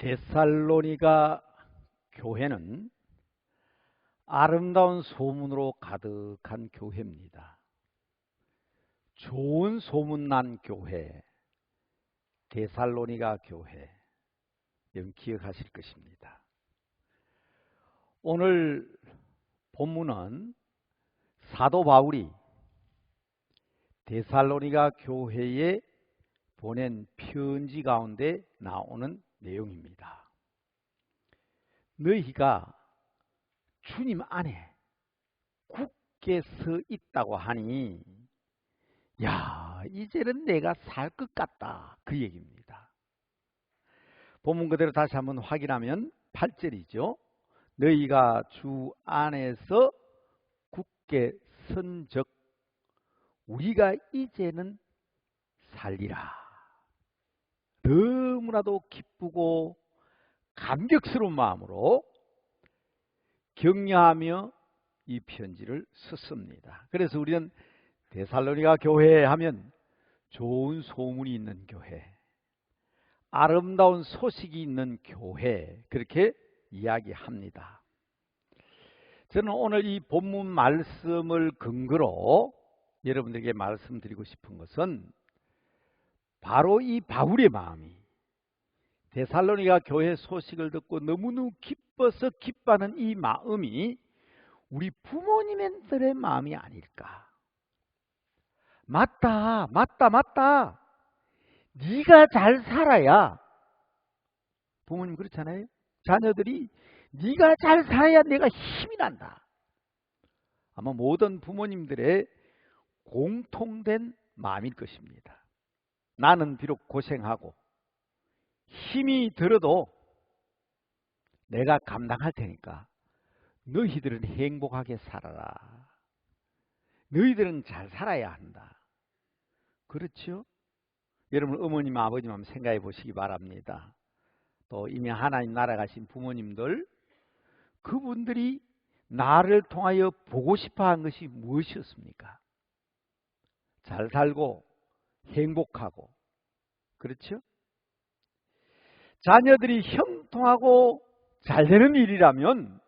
데살로니가 교회는 아름다운 소문으로 가득한 교회입니다. 좋은 소문난 교회, 데살로니가 교회, 여러분 기억하실 것입니다. 오늘 본문은 사도 바울이 데살로니가 교회에 보낸 편지 가운데 나오는 내용입니다. 너희가 주님 안에 굳게 서 있다고 하니 야, 이제는 내가 살 것 같다, 그 얘기입니다. 본문 그대로 다시 한번 확인하면 8절이죠. 너희가 주 안에서 굳게 선적 우리가 이제는 살리라. 너무나도 기쁘고 감격스러운 마음으로 격려하며 이 편지를 썼습니다. 그래서 우리는 데살로니가 교회 하면 좋은 소문이 있는 교회, 아름다운 소식이 있는 교회, 그렇게 이야기합니다. 저는 오늘 이 본문 말씀을 근거로 여러분들에게 말씀드리고 싶은 것은 바로 이 바울의 마음이 데살로니가 교회 소식을 듣고 너무너무 기뻐서 기뻐하는 이 마음이 우리 부모님들의 마음이 아닐까. 맞다. 네가 잘 살아야, 부모님 그렇잖아요. 자녀들이 네가 잘 살아야 내가 힘이 난다. 아마 모든 부모님들의 공통된 마음일 것입니다. 나는 비록 고생하고 힘이 들어도 내가 감당할 테니까 너희들은 행복하게 살아라. 너희들은 잘 살아야 한다. 그렇죠? 여러분 어머님 아버님 한번 생각해 보시기 바랍니다. 또 이미 하나님 나라 가신 부모님들, 그분들이 나를 통하여 보고 싶어한 것이 무엇이었습니까? 잘 살고 행복하고, 그렇죠? 자녀들이 형통하고 잘 되는 일이라면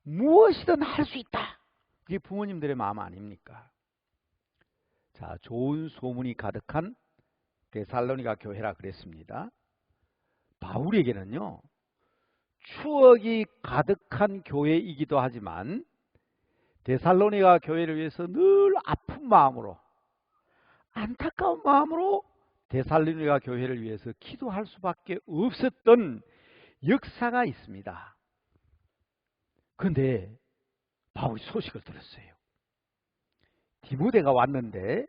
무엇이든 할 수 있다. 그게 부모님들의 마음 아닙니까? 자, 좋은 소문이 가득한 데살로니가 교회라 그랬습니다. 바울에게는요, 추억이 가득한 교회이기도 하지만 데살로니가 교회를 위해서 늘 아픈 마음으로, 안타까운 마음으로 데살로니가 교회를 위해서 기도할 수밖에 없었던 역사가 있습니다. 그런데 바울이 소식을 들었어요. 디모데가 왔는데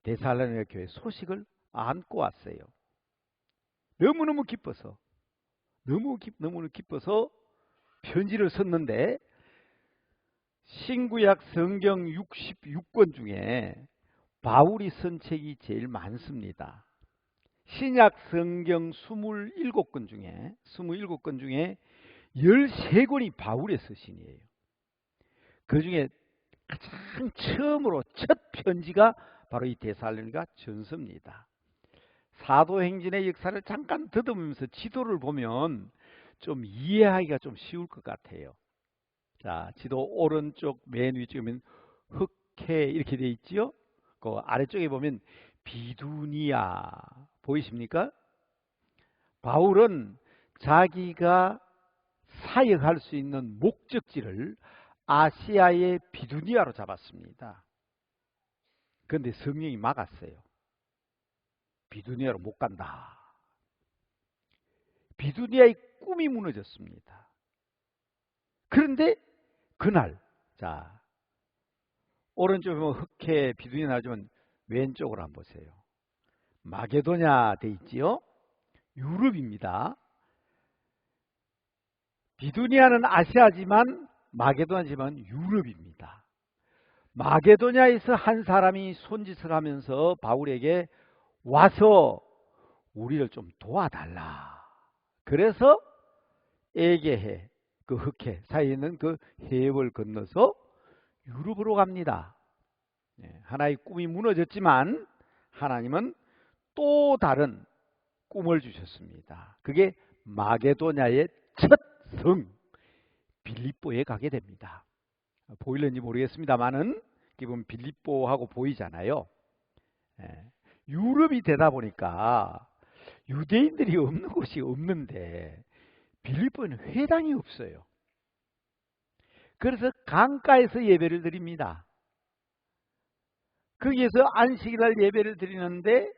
데살로니가 교회 소식을 안고 왔어요. 너무너무 기뻐서 편지를 썼는데 신구약 성경 66권 중에 바울이 쓴 책이 제일 많습니다. 신약 성경 27권 중에 13권이 바울의 서신이에요. 그 중에 가장 처음으로 첫 편지가 바로 이 데살로니가 전서입니다. 사도행전의 역사를 잠깐 더듬으면서 지도를 보면 좀 이해하기가 좀 쉬울 것 같아요. 자, 지도 오른쪽 맨 위쪽에 보면 흑해 이렇게 되어 있지요. 그 아래쪽에 보면 비두니아 보이십니까? 바울은 자기가 사역할 수 있는 목적지를 아시아의 비두니아로 잡았습니다. 그런데 성령이 막았어요. 비두니아로 못 간다. 비두니아의 꿈이 무너졌습니다. 그런데 그날, 자, 오른쪽에 보면 흑해 비두니아 나오지만 왼쪽으로 한번 보세요. 마게도냐 돼 있지요? 유럽입니다. 비두니아는 아시아지만 마게도냐지만 유럽입니다. 마게도냐에서 한 사람이 손짓을 하면서 바울에게 와서 우리를 좀 도와달라. 그래서 에게해, 그 흑해 사이에 있는 그 해협을 건너서 유럽으로 갑니다. 하나의 꿈이 무너졌지만 하나님은 또 다른 꿈을 주셨습니다. 그게 마게도냐의 첫 성 빌립보에 가게 됩니다. 보일는지 모르겠습니다만은 기본 빌립보하고 보이잖아요. 유럽이 되다 보니까 유대인들이 없는 곳이 없는데 빌립보에는 회당이 없어요. 그래서 강가에서 예배를 드립니다. 거기에서 안식일날 예배를 드리는데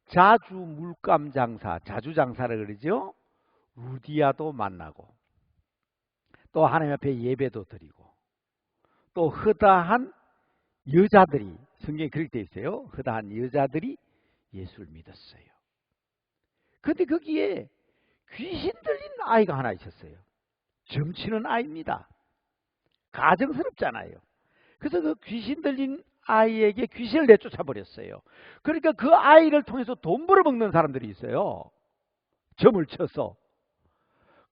자주 물감 장사, 자주 장사를 그러죠. 루디아도 만나고 또 하나님 앞에 예배도 드리고 또 허다한 여자들이, 성경에 그렇게 되어 있어요. 허다한 여자들이 예수를 믿었어요. 그런데 거기에 귀신 들린 아이가 하나 있었어요. 점치는 아이입니다. 가정스럽잖아요. 그래서 그 귀신 들린 아이에게 귀신을 내쫓아 버렸어요. 그러니까 그 아이를 통해서 돈 벌어먹는 사람들이 있어요. 점을 쳐서.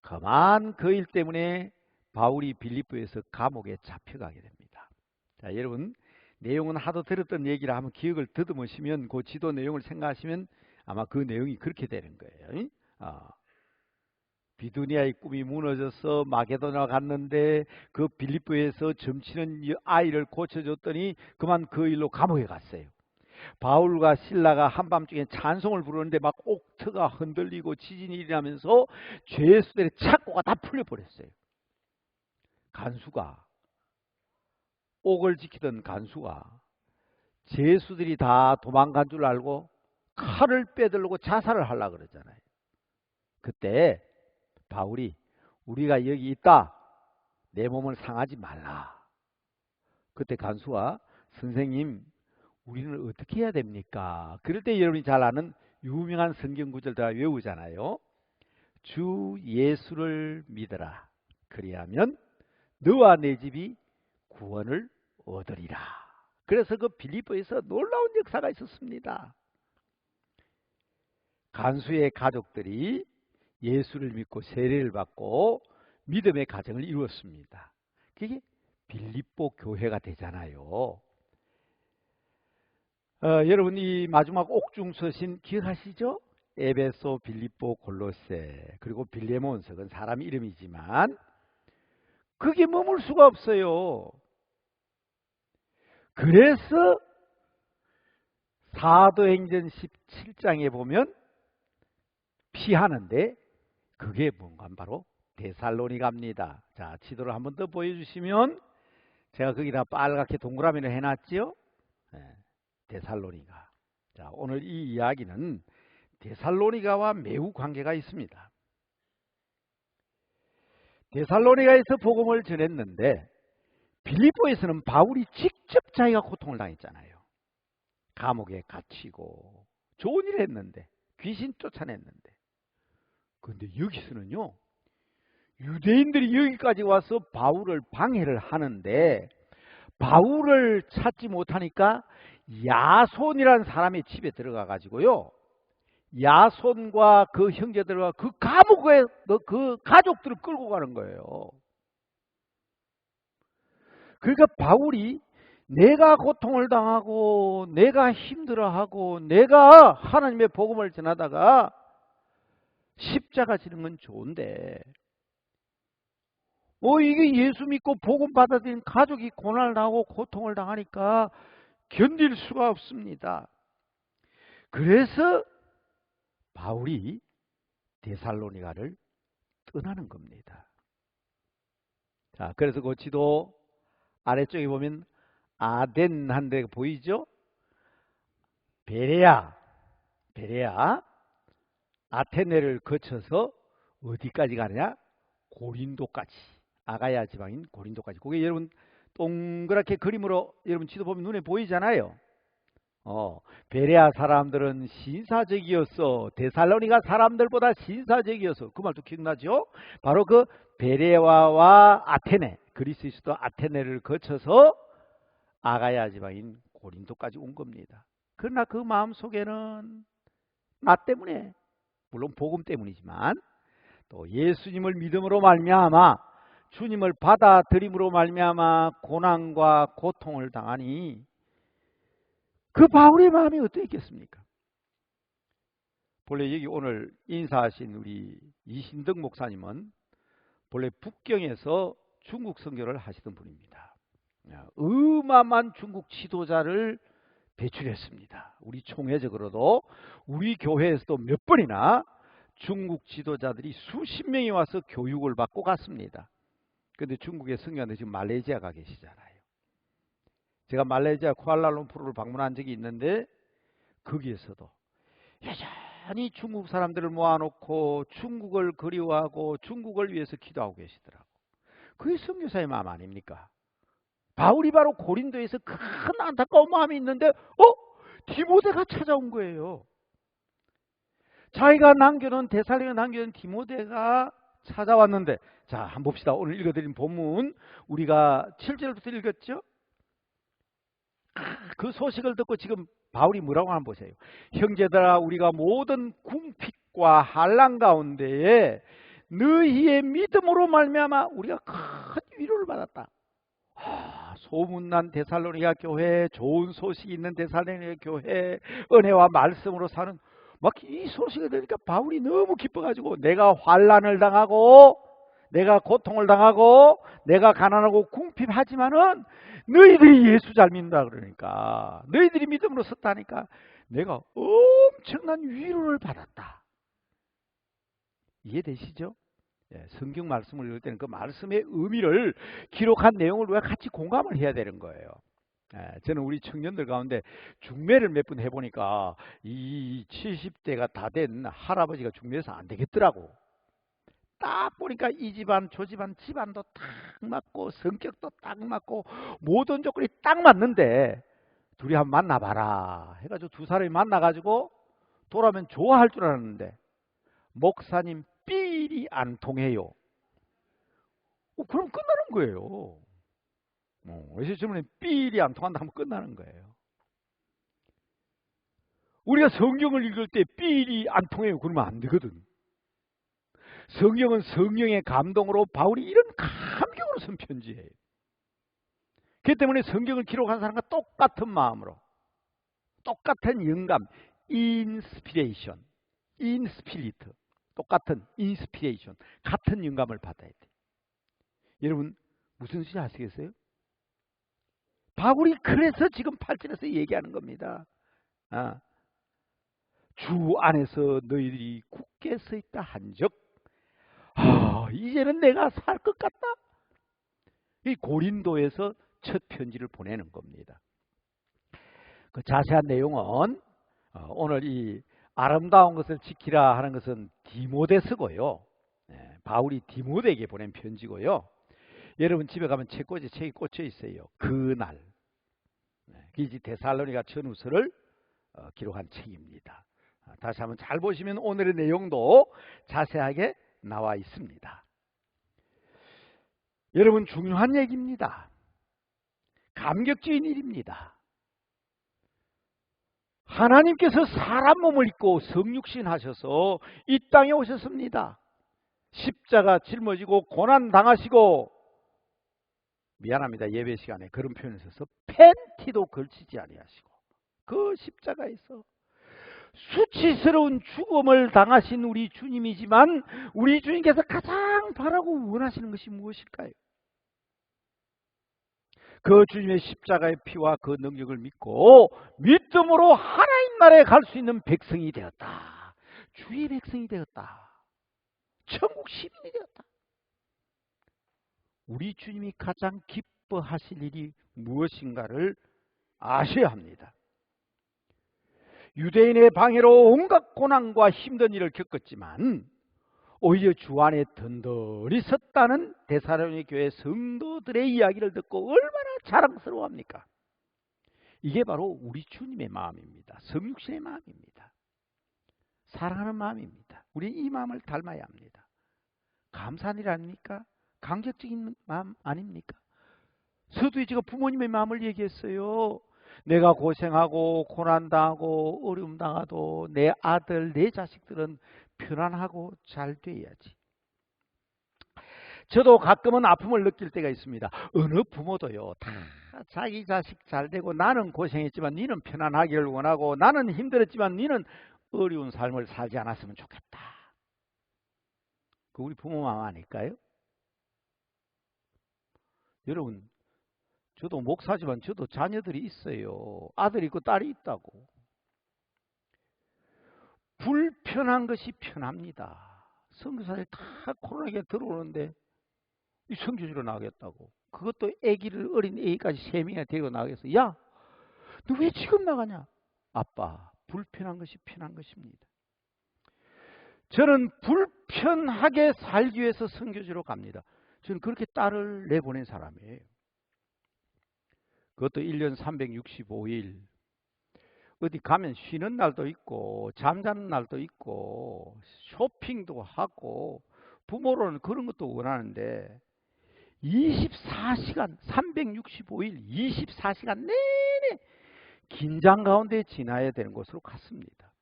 그만 그 일 때문에 바울이 빌립보에서 감옥에 잡혀가게 됩니다. 자, 여러분 내용은 하도 들었던 얘기라 한번 기억을 더듬으시면 그 지도 내용을 생각하시면 아마 그 내용이 그렇게 되는 거예요. 비두니아의 꿈이 무너져서 마게도냐 갔는데 그 빌립보에서 점치는 아이를 고쳐줬더니 그만 그 일로 감옥에 갔어요. 바울과 실라가 한밤중에 찬송을 부르는데 막 옥터가 흔들리고 지진이 일어나면서 죄수들의 착고가 다 풀려버렸어요. 간수가, 옥을 지키던 간수가 죄수들이 다 도망간 줄 알고 칼을 빼들고 자살을 하려고 그러잖아요. 그때 바울이 우리가 여기 있다. 내 몸을 상하지 말라. 그때 간수가 선생님 우리는 어떻게 해야 됩니까? 그럴 때 여러분이 잘 아는 유명한 성경 구절 다 외우잖아요. 주 예수를 믿어라. 그리하면 너와 내 집이 구원을 얻으리라. 그래서 그 빌립보에서 놀라운 역사가 있었습니다. 간수의 가족들이 예수를 믿고 세례를 받고 믿음의 가정을 이루었습니다. 그게 빌립보 교회가 되잖아요. 여러분 이 마지막 옥중서신 기억하시죠? 에베소, 빌립보, 골로새 그리고 빌레몬서 그건 사람 이름이지만 그게 머물 수가 없어요. 그래서 사도행전 17장에 보면 피하는데 그게 뭔가 바로 데살로니가입니다. 자, 지도를 한번 더 보여주시면 제가 거기다 빨갛게 동그라미를 해놨지요. 데살로니가. 자, 오늘 이 이야기는 데살로니가와 매우 관계가 있습니다. 데살로니가에서 복음을 전했는데 빌립보에서는 바울이 직접 자기가 고통을 당했잖아요. 감옥에 갇히고 좋은 일을 했는데 귀신 쫓아냈는데 그런데 여기서는요 유대인들이 여기까지 와서 바울을 방해를 하는데 바울을 찾지 못하니까 야손이라는 사람의 집에 들어가 가지고요 야손과 그 형제들과 그 감옥에 그 가족들을 끌고 가는 거예요. 그러니까 바울이 내가 고통을 당하고 내가 힘들어하고 내가 하나님의 복음을 전하다가 십자가 지는 건 좋은데 이게 예수 믿고 복음 받아들인 가족이 고난을 당하고 고통을 당하니까 견딜 수가 없습니다. 그래서 바울이 데살로니가를 떠나는 겁니다. 자, 그래서 그 지도 아래쪽에 보면 아덴 한 데 보이죠? 베레아, 아테네를 거쳐서 어디까지 가느냐? 고린도까지. 아가야 지방인 고린도까지. 그게 여러분 동그랗게 그림으로 여러분 지도 보면 눈에 보이잖아요. 베레아 사람들은 신사적이었어. 데살로니가 사람들보다 신사적이었어. 그 말도 기억나죠? 바로 그 베레아와 아테네, 그리스의 수도 아테네를 거쳐서 아가야 지방인 고린도까지 온 겁니다. 그러나 그 마음속에는 나 때문에, 물론 복음 때문이지만 또 예수님을 믿음으로 말미암아 주님을 받아들임으로 말미암아 고난과 고통을 당하니 그 바울의 마음이 어떠했겠습니까? 본래 여기 오늘 인사하신 우리 이신덕 목사님은 본래 북경에서 중국 선교를 하시던 분입니다. 어마어마한 중국 지도자를 배출했습니다. 우리 총회적으로도 우리 교회에서도 몇 번이나 중국 지도자들이 수십 명이 와서 교육을 받고 갔습니다. 그런데 중국의 선교사들이 지금 말레이시아 가 계시잖아요. 제가 말레이시아 쿠알라룸푸르를 방문한 적이 있는데 거기에서도 여전히 중국 사람들을 모아놓고 중국을 그리워하고 중국을 위해서 기도하고 계시더라고. 그게 선교사의 마음 아닙니까? 바울이 바로 고린도에서 큰 안타까운 마음이 있는데 디모데가 찾아온 거예요. 자기가 남겨놓은 데살로니가에 남겨놓은 디모데가 찾아왔는데, 자, 한번 봅시다. 오늘 읽어드린 본문 우리가 7절부터 읽었죠? 그 소식을 듣고 지금 바울이 뭐라고 하나 보세요. 형제들아, 우리가 모든 궁핍과 한란 가운데에 너희의 믿음으로 말미암아 우리가 큰 위로를 받았다. 소문난 데살로니가 교회, 좋은 소식이 있는 데살로니가 교회, 은혜와 말씀으로 사는, 막 이 소식을 들으니까 바울이 너무 기뻐가지고, 내가 환난을 당하고 내가 고통을 당하고 내가 가난하고 궁핍하지만은 너희들이 예수 잘 믿는다 그러니까, 너희들이 믿음으로 섰다니까 내가 엄청난 위로를 받았다. 이해되시죠? 성경 말씀을 읽을 때는 그 말씀의 의미를 기록한 내용을 우리가 같이 공감을 해야 되는 거예요. 저는 우리 청년들 가운데 중매를 몇 번 해보니까 이 70대가 다 된 할아버지가 중매해서 안 되겠더라고. 딱 보니까 이 집안 저 집안 집안도 딱 맞고 성격도 딱 맞고 모든 조건이 딱 맞는데 둘이 한번 만나봐라 해가지고 두 사람이 만나가지고 돌아오면 좋아할 줄 알았는데 목사님 삘이 안 통해요. 그럼 끝나는 거예요. 예수 주문에 삘이 안 통한다 하면 끝나는 거예요. 우리가 성경을 읽을 때 삘이 안 통해요 그러면 안 되거든. 성경은 성령의 감동으로 바울이 이런 감격으로 쓴 편지예요. 그렇기 때문에 성경을 기록한 사람과 똑같은 마음으로, 똑같은 영감, 인스피레이션, 인스피리트, 똑같은 인스피레이션, 같은 영감을 받아야 돼. 여러분 무슨 뜻인지 아시겠어요? 바울이 그래서 지금 8절에서 얘기하는 겁니다. 주 안에서 너희들이 굳게 서 있다 한즉 이제는 내가 살 것 같다. 이 고린도에서 첫 편지를 보내는 겁니다. 그 자세한 내용은 오늘 이 아름다운 것을 지키라 하는 것은 디모데서고요. 바울이 디모데에게 보낸 편지고요. 여러분 집에 가면 책꽂이 책이 꽂혀 있어요. 그날 이제 데살로니가 전후서를 기록한 책입니다. 다시 한번 잘 보시면 오늘의 내용도 자세하게 나와 있습니다. 여러분 중요한 얘기입니다. 감격적인 일입니다. 하나님께서 사람 몸을 입고 성육신 하셔서 이 땅에 오셨습니다. 십자가 짊어지고 고난 당하시고, 미안합니다 예배 시간에 그런 표현을 써서 팬티도 걸치지 아니하시고 그 십자가에서 수치스러운 죽음을 당하신 우리 주님이지만 우리 주님께서 가장 바라고 원하시는 것이 무엇일까요? 그 주님의 십자가의 피와 그 능력을 믿고 믿음으로 하나님 나라에 갈 수 있는 백성이 되었다. 주의 백성이 되었다. 천국 시민이 되었다. 우리 주님이 가장 기뻐하실 일이 무엇인가를 아셔야 합니다. 유대인의 방해로 온갖 고난과 힘든 일을 겪었지만 오히려 주 안에 든든히 섰다는 데살로니가 교회 성도들의 이야기를 듣고 얼마나 자랑스러워합니까? 이게 바로 우리 주님의 마음입니다. 성육신의 마음입니다. 사랑하는 마음입니다. 우리 이 마음을 닮아야 합니다. 감사한 일 아닙니까? 감격적인 마음 아닙니까? 서두에 부모님의 마음을 얘기했어요. 내가 고생하고 고난당하고 어려움 당하도 내 아들 내 자식들은 편안하고 잘 돼야지. 저도 가끔은 아픔을 느낄 때가 있습니다. 어느 부모도요 다 자기 자식 잘 되고 나는 고생했지만 너는 편안하기를 원하고 나는 힘들었지만 너는 어려운 삶을 살지 않았으면 좋겠다. 그 우리 부모 마음 아닐까요? 여러분, 저도 목사지만 저도 자녀들이 있어요. 아들이 있고 딸이 있다고. 불편한 것이 편합니다. 선교사들이 다 코로나에 들어오는데 이 선교지로 나가겠다고. 그것도 어린 애기까지 3명이나 데리고 나가겠어. 야, 너 왜 지금 나가냐? 아빠, 불편한 것이 편한 것입니다. 저는 불편하게 살기 위해서 선교지로 갑니다. 저는 그렇게 딸을 내보낸 사람이에요. 그것도 1년 365일. 어디 가면 쉬는 날도 있고 잠자는 날도 있고 쇼핑도 하고 부모로는 그런 것도 원하는데 24시간 365일 24시간 내내 긴장 가운데 지나야 되는 곳으로 갔습니다.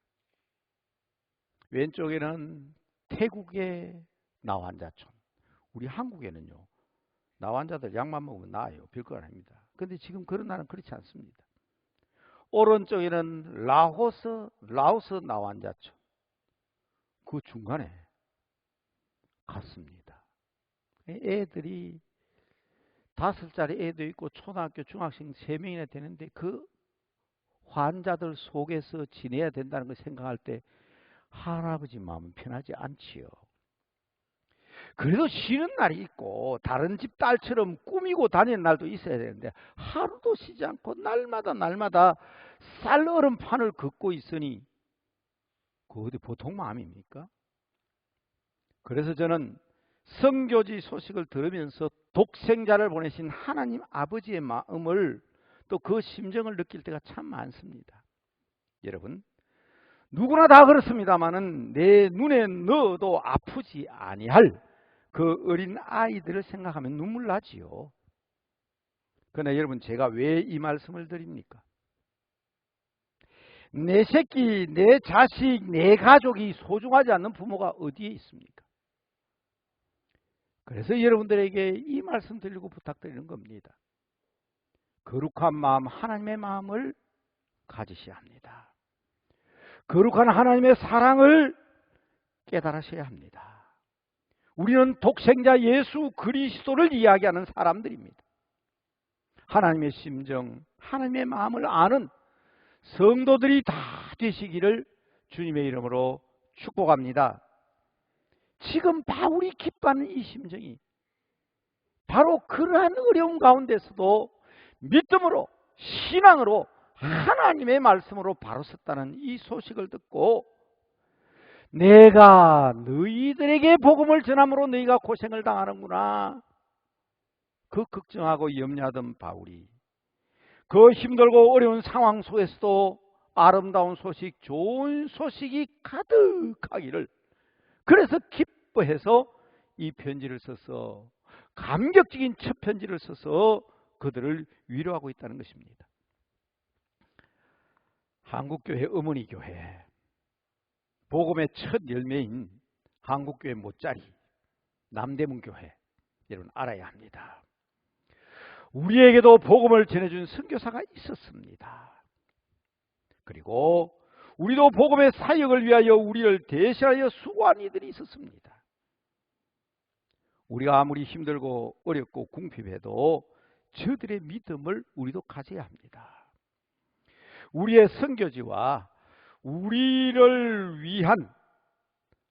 왼쪽에는 태국의 나환자촌. 우리 한국에는요. 나환자들 약만 먹으면 나아요. 별거 아닙니다. 그런데 지금 그런 나라는 그렇지 않습니다. 오른쪽에는 라오스 나환자촌. 그 중간에 갔습니다. 애들이 5살짜리 애도 있고 초등학교 중학생 3명이나 되는데 그 환자들 속에서 지내야 된다는 걸 생각할 때 할아버지 마음은 편하지 않지요. 그래도 쉬는 날이 있고 다른 집 딸처럼 꾸미고 다니는 날도 있어야 되는데 하루도 쉬지 않고 날마다 쌀얼음판을 걷고 있으니 그 어디 보통 마음입니까? 그래서 저는 선교지 소식을 들으면서 독생자를 보내신 하나님 아버지의 마음을 또 그 심정을 느낄 때가 참 많습니다. 여러분, 누구나 다 그렇습니다마는 내 눈에 넣어도 아프지 아니할 그 어린 아이들을 생각하면 눈물 나지요. 그러나 여러분, 제가 왜 이 말씀을 드립니까? 내 새끼, 내 자식, 내 가족이 소중하지 않는 부모가 어디에 있습니까? 그래서 여러분들에게 이 말씀 드리고 부탁드리는 겁니다. 거룩한 마음, 하나님의 마음을 가지셔야 합니다. 거룩한 하나님의 사랑을 깨달으셔야 합니다. 우리는 독생자 예수 그리스도를 이야기하는 사람들입니다. 하나님의 심정, 하나님의 마음을 아는 성도들이 다 되시기를 주님의 이름으로 축복합니다. 지금 바울이 기뻐하는 이 심정이 바로 그러한 어려운 가운데서도 믿음으로, 신앙으로, 하나님의 말씀으로 바로 섰다는 이 소식을 듣고 내가 너희들에게 복음을 전함으로 너희가 고생을 당하는구나. 그 걱정하고 염려하던 바울이 그 힘들고 어려운 상황 속에서도 아름다운 소식, 좋은 소식이 가득하기를 그래서 기뻐해서 이 편지를 써서 감격적인 첫 편지를 써서 그들을 위로하고 있다는 것입니다. 한국교회 어머니교회 복음의 첫 열매인 한국교회 못자리 남대문교회 여러분 알아야 합니다. 우리에게도 복음을 전해준 선교사가 있었습니다. 그리고 우리도 복음의 사역을 위하여 우리를 대신하여 수고한 이들이 있었습니다. 우리가 아무리 힘들고 어렵고 궁핍해도 저들의 믿음을 우리도 가져야 합니다. 우리의 선교지와 우리를 위한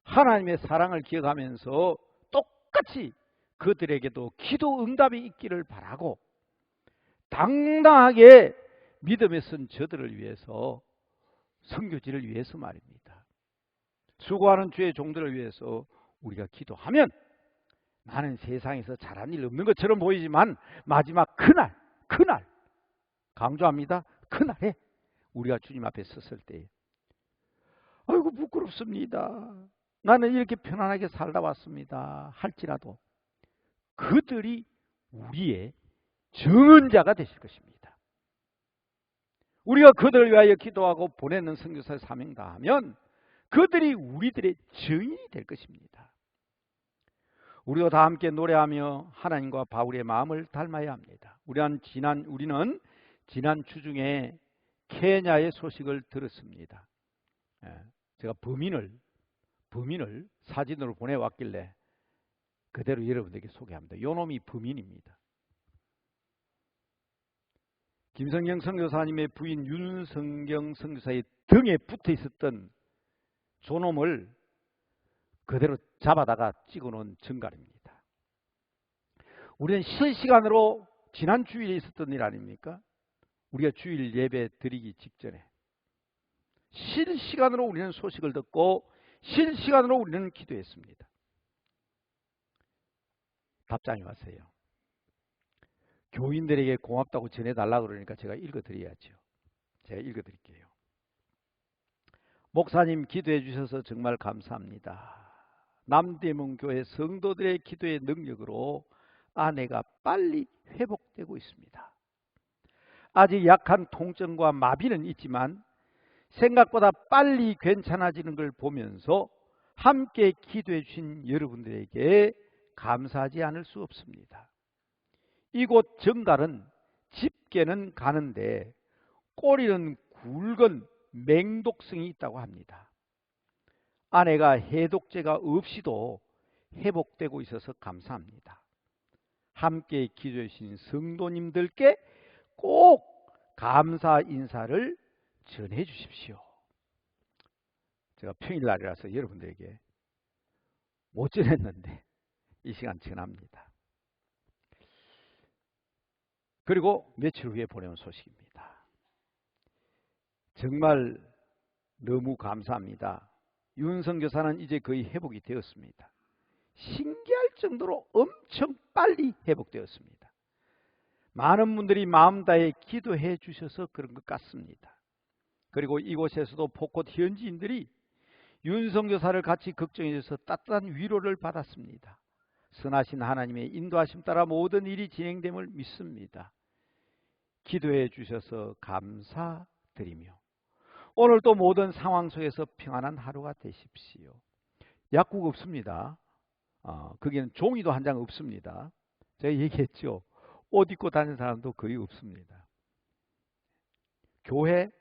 하나님의 사랑을 기억하면서 똑같이 그들에게도 기도 응답이 있기를 바라고 당당하게 믿음에 선 저들을 위해서 선교지를 위해서 말입니다. 수고하는 주의 종들을 위해서 우리가 기도하면 나는 세상에서 잘한 일 없는 것처럼 보이지만 마지막 그날 강조합니다. 그날에 우리가 주님 앞에 섰을 때 아이고 부끄럽습니다. 나는 이렇게 편안하게 살다 왔습니다. 할지라도 그들이 우리의 증언자가 되실 것입니다. 우리가 그들을 위하여 기도하고 보내는 선교사의 사명 다하면 그들이 우리들의 증인이 될 것입니다. 우리가 다 함께 노래하며 하나님과 바울의 마음을 닮아야 합니다. 우리는 지난 주 중에 케냐의 소식을 들었습니다. 제가 범인을 사진으로 보내왔길래 그대로 여러분들에게 소개합니다. 요 놈이 범인입니다. 김성경 선교사님의 부인 윤성경 선교사의 등에 붙어 있었던 저놈을 그대로 잡아다가 찍어놓은 증거입니다. 우리는 실시간으로 지난 주일에 있었던 일 아닙니까? 우리가 주일 예배 드리기 직전에 실시간으로 우리는 소식을 듣고 실시간으로 우리는 기도했습니다. 답장이 왔어요. 교인들에게 고맙다고 전해달라고 그러니까 제가 읽어드려야죠. 제가 읽어드릴게요. 목사님 기도해 주셔서 정말 감사합니다. 남대문교회 성도들의 기도의 능력으로 아내가 빨리 회복되고 있습니다. 아직 약한 통증과 마비는 있지만 생각보다 빨리 괜찮아지는 걸 보면서 함께 기도해 주신 여러분들에게 감사하지 않을 수 없습니다. 이곳 정갈은 집게는 가는데 꼬리는 굵은 맹독성이 있다고 합니다. 아내가 해독제가 없이도 회복되고 있어서 감사합니다. 함께 기도해 주신 성도님들께 꼭 감사 인사를 전해 주십시오. 제가 평일날이라서 여러분들에게 못 전했는데 이 시간 전합니다. 그리고 며칠 후에 보내온 소식입니다. 정말 너무 감사합니다. 윤성교사는 이제 거의 회복이 되었습니다. 신기할 정도로 엄청 빨리 회복되었습니다. 많은 분들이 마음 다해 기도해 주셔서 그런 것 같습니다. 그리고 이곳에서도 포콧 현지인들이 윤성교사를 같이 걱정해 주셔서 따뜻한 위로를 받았습니다. 선하신 하나님의 인도하심 따라 모든 일이 진행됨을 믿습니다. 기도해 주셔서 감사드리며 오늘도 모든 상황 속에서 평안한 하루가 되십시오. 약국 없습니다. 거기는 종이도 한 장 없습니다. 제가 얘기했죠. 옷 입고 다니는 사람도 거의 없습니다. 교회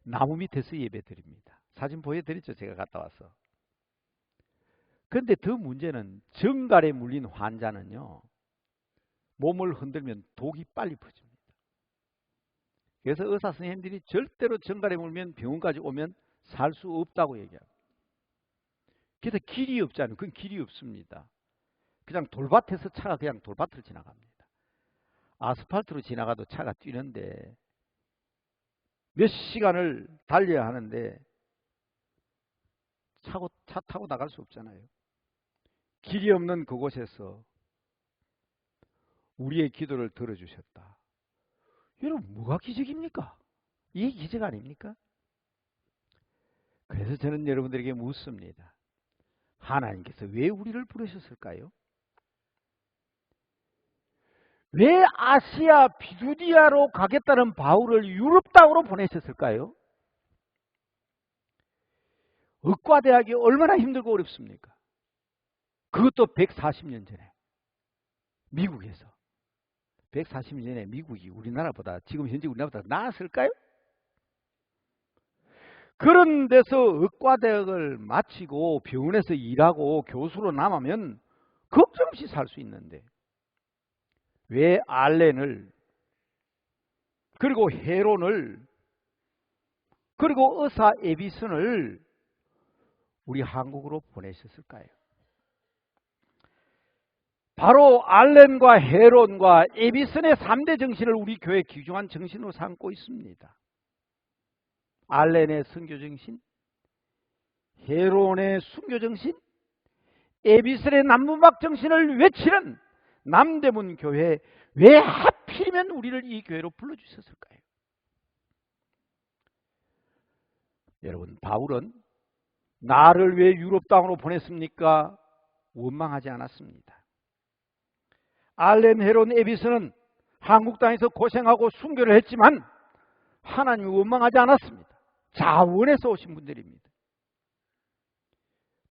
나무 밑에서 예배 드립니다. 사진 보여드렸죠. 제가 갔다 와서. 그런데 더 문제는 정갈에 물린 환자는요. 몸을 흔들면 독이 빨리 퍼집니다. 그래서 의사 선생님들이 절대로 정갈에 물면 병원까지 오면 살 수 없다고 얘기합니다. 그래서 길이 없잖아요. 그건 길이 없습니다. 그냥 돌밭에서 차가 그냥 돌밭으로 지나갑니다. 아스팔트로 지나가도 차가 뛰는데 몇 시간을 달려야 하는데 차 타고 나갈 수 없잖아요. 길이 없는 그곳에서 우리의 기도를 들어주셨다. 여러분 뭐가 기적입니까? 이게 기적 아닙니까? 그래서 저는 여러분들에게 묻습니다. 하나님께서 왜 우리를 부르셨을까요? 왜 아시아 비두디아로 가겠다는 바울을 유럽 땅으로 보내셨을까요? 의과대학이 얼마나 힘들고 어렵습니까? 그것도 140년 전에 미국에서 140년 전에 미국이 우리나라보다 지금 현재 우리나라보다 나았을까요? 그런 데서 의과대학을 마치고 병원에서 일하고 교수로 남으면 걱정 없이 살 수 있는데 왜 알렌을 그리고 헤론을 그리고 의사 에비슨을 우리 한국으로 보내셨을까요? 바로 알렌과 헤론과 에비슨의 3대 정신을 우리 교회 귀중한 정신으로 삼고 있습니다. 알렌의 선교정신, 헤론의 순교정신, 에비슨의 남문박 정신을 외치는 남대문 교회, 왜 하필이면 우리를 이 교회로 불러주셨을까요? 여러분, 바울은 나를 왜 유럽 땅으로 보냈습니까? 원망하지 않았습니다. 알렌, 헤론, 에비슨은 한국 땅에서 고생하고 순교를 했지만 하나님이 원망하지 않았습니다. 자원해서 오신 분들입니다.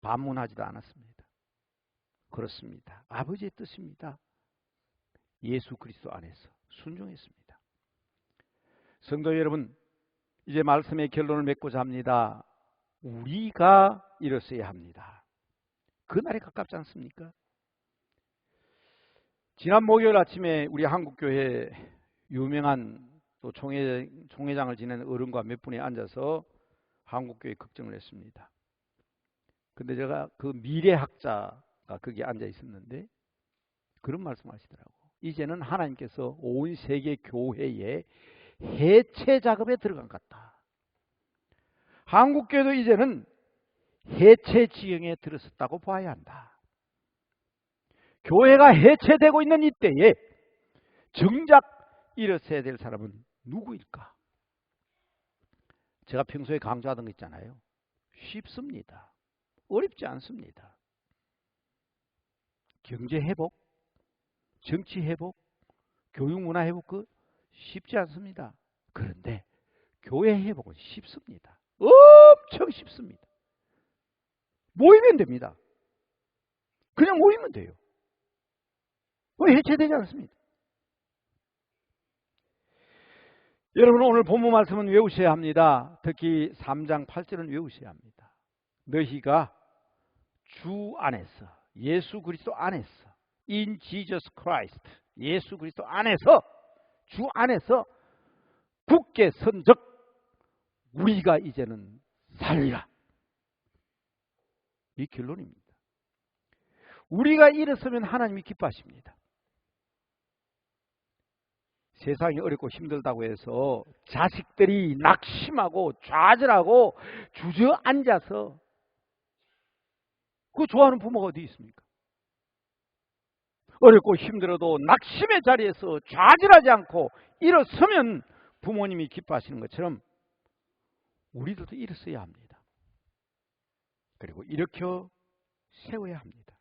반문하지도 않았습니다. 그렇습니다. 아버지의 뜻입니다. 예수 그리스도 안에서 순종했습니다. 성도 여러분, 이제 말씀의 결론을 맺고자 합니다. 우리가 일었어야 합니다. 그날이 가깝지 않습니까? 지난 목요일 아침에 우리 한국교회 유명한 또 총회장을 지낸 어른과 몇 분이 앉아서 한국교회 걱정을 했습니다. 근데 제가 그 미래학자가 거기에 앉아 있었는데 그런 말씀하시더라고. 이제는 하나님께서 온 세계 교회에 해체 작업에 들어간 것 같다. 한국교회도 이제는 해체 지경에 들어섰다고 봐야 한다. 교회가 해체되고 있는 이때에 정작 일어서야 될 사람은 누구일까? 제가 평소에 강조하던 거 있잖아요. 쉽습니다. 어렵지 않습니다. 경제 회복, 정치 회복, 교육 문화 회복 그 쉽지 않습니다. 그런데 교회 회복은 쉽습니다. 엄청 쉽습니다. 모이면 됩니다. 그냥 모이면 돼요. 왜 해체되지 않습니다. 여러분 오늘 본문 말씀은 외우셔야 합니다. 특히 3장 8절은 외우셔야 합니다. 너희가 주 안에서, 예수 그리스도 안에서, in Jesus Christ, 예수 그리스도 안에서, 주 안에서 굳게 선적 우리가 이제는 살리라. 이 결론입니다. 우리가 일어서면 하나님이 기뻐하십니다. 세상이 어렵고 힘들다고 해서 자식들이 낙심하고 좌절하고 주저앉아서 그 좋아하는 부모가 어디 있습니까? 어렵고 힘들어도 낙심의 자리에서 좌절하지 않고 일어서면 부모님이 기뻐하시는 것처럼 우리들도 일어서야 합니다. 그리고 일으켜 세워야 합니다.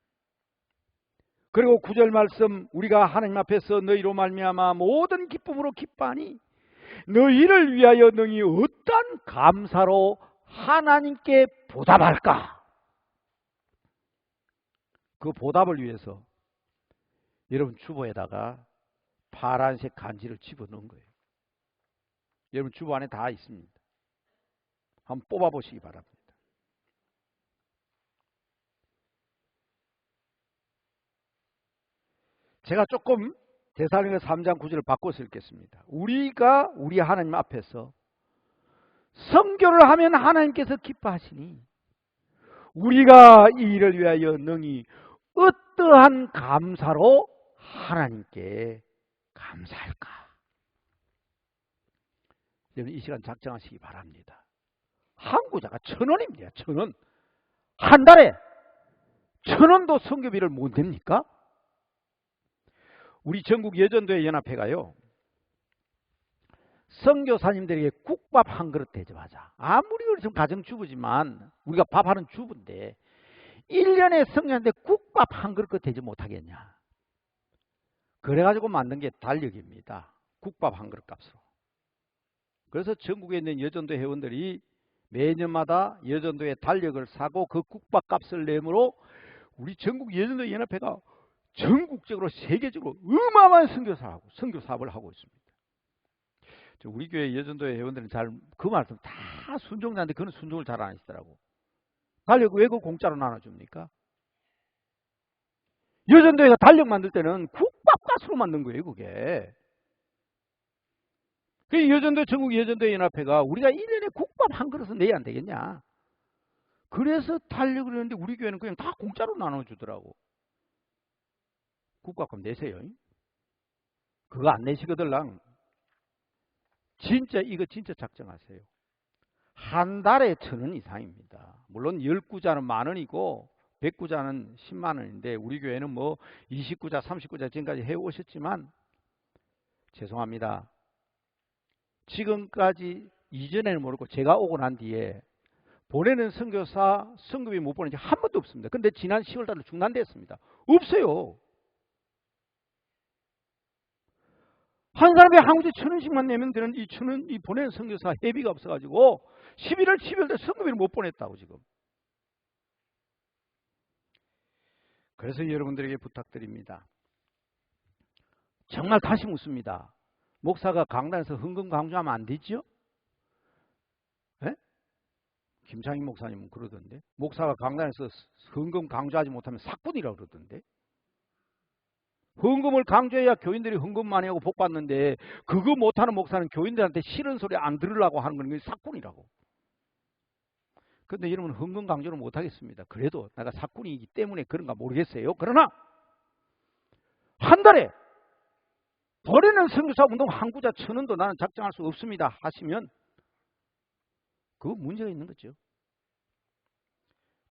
그리고 9절 말씀 우리가 하나님 앞에서 너희로 말미암아 모든 기쁨으로 기뻐하니 너희를 위하여 능히 어떤 감사로 하나님께 보답할까? 그 보답을 위해서 여러분 주보에다가 파란색 간지를 집어넣은 거예요. 여러분 주보 안에 다 있습니다. 한번 뽑아보시기 바랍니다. 제가 조금 데살로니가 3장 9절을 바꿔서 읽겠습니다. 우리가 우리 하나님 앞에서 선교를 하면 하나님께서 기뻐하시니 우리가 이 일을 위하여 능히 어떠한 감사로 하나님께 감사할까? 여러분 이 시간 작정하시기 바랍니다. 한구자가 1,000원입니다. 1,000원. 한 달에 1,000원도 선교비를 못 냅니까? 우리 전국 여전도회 연합회가요. 선교사님들에게 국밥 한 그릇 대접하자. 아무리 우리 지금 가정주부지만 우리가 밥하는 주부인데 1년에 성령한테 국밥 한 그릇 대접 못하겠냐. 그래가지고 만든 게 달력입니다. 국밥 한 그릇 값으로. 그래서 전국에 있는 여전도 회원들이 매년마다 여전도의 달력을 사고 그 국밥 값을 내므로 우리 전국 여전도 연합회가 전국적으로 세계적으로 어마어마한 선교 사업을 하고 있습니다. 우리 교회 여전도의 회원들은 잘 그 말씀 다 순종자인데 그는 순종을 잘 안 하시더라고. 달력 왜 그 공짜로 나눠줍니까? 여전도회가 달력 만들 때는 국밥 값으로 만든 거예요, 그게. 그 여전도 전국 여전도회 연합회가 우리가 1년에 국밥 한 그릇은 내야 안 되겠냐. 그래서 달력을 했는데 우리 교회는 그냥 다 공짜로 나눠주더라고. 국밥값 내세요. 그거 안 내시거들랑 진짜 이거 진짜 작정하세요. 한 달에 1,000원 이상입니다. 물론 10구자는 10,000원이고 100구자는 10만 원인데 우리 교회는 뭐 20구자 30구자 지금까지 해오셨지만 죄송합니다. 지금까지 이전에는 모르고 제가 오고 난 뒤에 보내는 선교사 선급이 못 보낸 지 한 번도 없습니다. 근데 지난 10월 달에 중단됐습니다. 없어요. 한 사람이 한국에 1,000원씩만 내면 되는 이 1,000원 이 보내는 선교사 회비가 없어가지고 11월 12월 때 선급비를 못 보냈다고 지금. 그래서 여러분들에게 부탁드립니다. 정말 다시 묻습니다. 목사가 강단에서 흥금 강조하면 안 되죠? 네? 김창희 목사님은 그러던데. 목사가 강단에서 헌금 강조하지 못하면 사꾼이라고 그러던데. 헌금을 강조해야 교인들이 헌금 많이 하고 복 받는데 그거 못하는 목사는 교인들한테 싫은 소리 안 들으려고 하는 건 사꾼이라고. 그런데 여러분 헌금 강조를 못하겠습니다. 그래도 내가 사꾼이기 때문에 그런가 모르겠어요. 그러나 한 달에 버리는 선교사 운동 한 구자 1,000원도 나는 작정할 수 없습니다 하시면 그거 문제가 있는 거죠.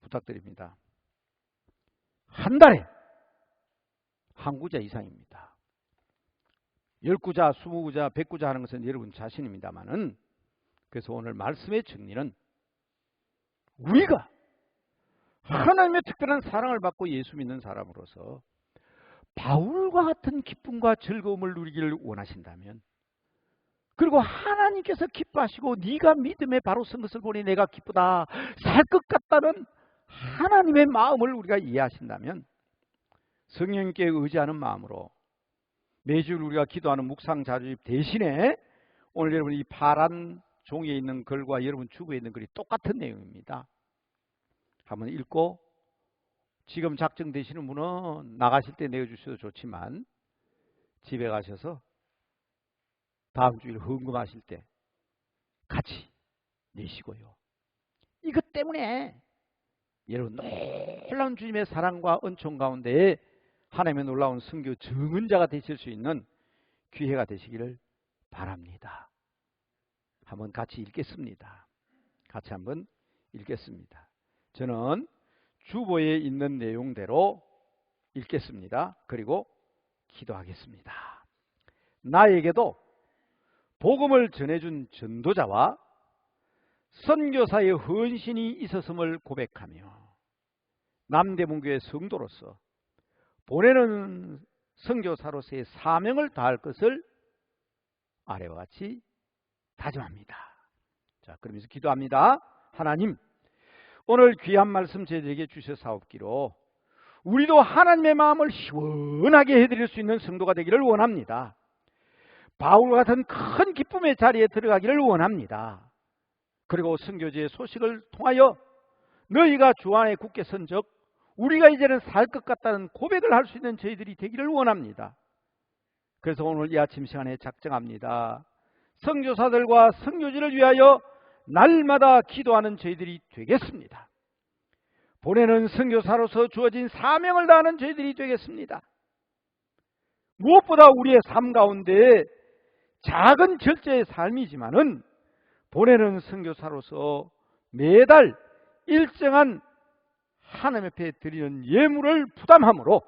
부탁드립니다. 한 달에 한 구자 이상입니다. 10구자, 20구자, 100구자 하는 것은 여러분 자신입니다만은, 그래서 오늘 말씀의 정리는 우리가 하나님의 특별한 사랑을 받고 예수 믿는 사람으로서 바울과 같은 기쁨과 즐거움을 누리기를 원하신다면, 그리고 하나님께서 기뻐하시고 네가 믿음에 바로 선 것을 보니 내가 기쁘다, 살 것 같다는 하나님의 마음을 우리가 이해하신다면 성령님께 의지하는 마음으로 매주 우리가 기도하는 묵상 자주입 대신에 오늘 여러분 이 파란 종이에 있는 글과 여러분 주부에 있는 글이 똑같은 내용입니다. 한번 읽고 지금 작정되시는 분은 나가실 때 내어주셔도 좋지만 집에 가셔서 다음 주일 헌금하실 때 같이 내시고요. 이것 때문에 여러분 놀라운 주님의 사랑과 은총 가운데 하나님의 놀라운 선교 증언자가 되실 수 있는 기회가 되시기를 바랍니다. 한번 같이 읽겠습니다. 같이 한번 읽겠습니다. 저는 주보에 있는 내용대로 읽겠습니다. 그리고 기도하겠습니다. 나에게도 복음을 전해준 전도자와 선교사의 헌신이 있었음을 고백하며 남대문교회 성도로서 보내는 선교사로서의 사명을 다할 것을 아래와 같이 다짐합니다. 자, 그러면서 기도합니다. 하나님, 오늘 귀한 말씀 저희에게 주셔사옵기로 우리도 하나님의 마음을 시원하게 해드릴 수 있는 성도가 되기를 원합니다. 바울과 같은 큰 기쁨의 자리에 들어가기를 원합니다. 그리고 선교지의 소식을 통하여 너희가 주 안에 굳게 선 적 우리가 이제는 살 것 같다는 고백을 할 수 있는 저희들이 되기를 원합니다. 그래서 오늘 이 아침 시간에 작정합니다. 선교사들과 선교지를 위하여 날마다 기도하는 저희들이 되겠습니다. 보내는 선교사로서 주어진 사명을 다하는 저희들이 되겠습니다. 무엇보다 우리의 삶 가운데 작은 절제의 삶이지만은 보내는 선교사로서 매달 일정한 하나님 앞에 드리는 예물을 부담함으로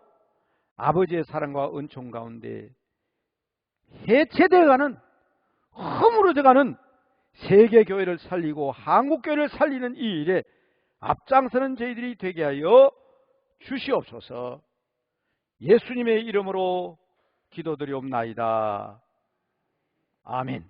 아버지의 사랑과 은총 가운데 해체되어가는, 허물어져가는 세계교회를 살리고 한국교회를 살리는 이 일에 앞장서는 저희들이 되게 하여 주시옵소서. 예수님의 이름으로 기도드리옵나이다. 아멘.